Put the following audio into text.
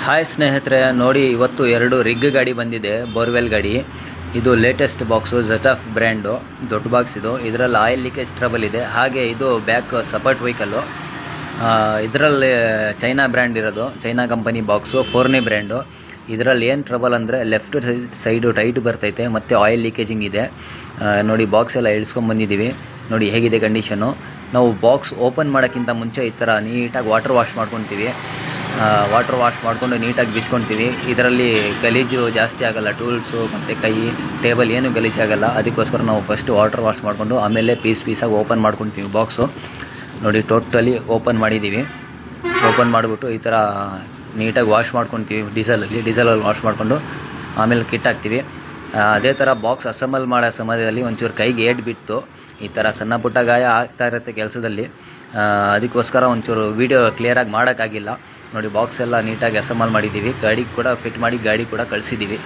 Hi ಸ್ನೇಹಿತರೆ, ನೋಡಿ ಇವತ್ತು 2 ರಿಗ್ ಗಾಡಿ ಬಂದಿದೆ, ಬೋರ್ವೆಲ್ ಗಾಡಿ. ಇದು ಲೇಟೆಸ್ಟ್ ಬಾಕ್ಸು, ZF ಬ್ರ್ಯಾಂಡು, ದೊಡ್ಡ ಬಾಕ್ಸ್ ಇದು. ಇದರಲ್ಲಿ ಆಯಿಲ್ ಲೀಕೇಜ್ ಟ್ರಬಲ್ ಇದೆ. ಹಾಗೆ ಇದು ಬ್ಯಾಕ್ ಸಪೋರ್ಟ್ ವೆಹಿಕಲ್ಲು. ಇದರಲ್ಲಿ ಚೈನಾ ಬ್ರ್ಯಾಂಡ್ ಇರೋದು, ಚೈನಾ ಕಂಪನಿ ಬಾಕ್ಸು, 4ನೇ ಬ್ರ್ಯಾಂಡು. ಇದರಲ್ಲಿ ಏನು ಟ್ರಬಲ್ ಅಂದರೆ ಲೆಫ್ಟ್ ಸೈಡು ಟೈಟ್ ಬರ್ತೈತೆ ಮತ್ತು ಆಯಿಲ್ ಲೀಕೇಜಿಂಗ್ ಇದೆ. ನೋಡಿ ಬಾಕ್ಸ್ ಎಲ್ಲ ಇಳಿಸ್ಕೊಂಬಂದಿದ್ದೀವಿ. ನೋಡಿ ಹೇಗಿದೆ ಕಂಡೀಷನು. ನಾವು ಬಾಕ್ಸ್ ಓಪನ್ ಮಾಡೋಕ್ಕಿಂತ ಮುಂಚೆ ಈ ಥರ ನೀಟಾಗಿ ವಾಟರ್ ವಾಶ್ ಮಾಡ್ಕೊತೀವಿ. ವಾಟರ್ ವಾಶ್ ಮಾಡಿಕೊಂಡು ನೀಟಾಗಿ ಬಿಚ್ಕೊತೀವಿ. ಇದರಲ್ಲಿ ಗಲೀಜು ಜಾಸ್ತಿ ಆಗೋಲ್ಲ, ಟೂಲ್ಸು ಮತ್ತು ಕೈ, ಟೇಬಲ್ ಏನು ಗಲೀಜಾಗಲ್ಲ. ಅದಕ್ಕೋಸ್ಕರ ನಾವು ಫಸ್ಟು ವಾಟರ್ ವಾಶ್ ಮಾಡಿಕೊಂಡು ಆಮೇಲೆ ಪೀಸಾಗಿ ಓಪನ್ ಮಾಡ್ಕೊತೀವಿ ಬಾಕ್ಸು. ನೋಡಿ ಟೋಟಲಿ ಓಪನ್ ಮಾಡಿದ್ದೀವಿ. ಓಪನ್ ಮಾಡಿಬಿಟ್ಟು ಈ ಥರ ನೀಟಾಗಿ ವಾಶ್ ಮಾಡ್ಕೊತೀವಿ. ಡೀಸೆಲಲ್ಲಿ ವಾಶ್ ಮಾಡಿಕೊಂಡು ಆಮೇಲೆ ಕಿಟ್ ಹಾಕ್ತೀವಿ. ಅದೇ ಥರ ಬಾಕ್ಸ್ ಅಸೆಂಬಲ್ ಮಾಡೋ ಸಮಯದಲ್ಲಿ ಒಂಚೂರು ಕೈಗೆ ಏಟ್ ಬಿಟ್ಟು ಈ ಥರ ಸಣ್ಣ ಪುಟ್ಟ ಗಾಯ ಆಗ್ತಾ ಇರುತ್ತೆ ಕೆಲಸದಲ್ಲಿ. ಅದಕ್ಕೋಸ್ಕರ ಒಂಚೂರು ವೀಡಿಯೋ ಕ್ಲಿಯರಾಗಿ ಮಾಡೋಕ್ಕಾಗಿಲ್ಲ. ನೋಡಿ ಬಾಕ್ಸ್ ಎಲ್ಲ ನೀಟಾಗಿ ಅಸೆಂಬಲ್ ಮಾಡಿದ್ದೀವಿ. ಗಾಡಿ ಕೂಡ ಫಿಟ್ ಮಾಡಿ ಗಾಡಿ ಕೂಡ ಕಳಿಸಿದ್ದೀವಿ.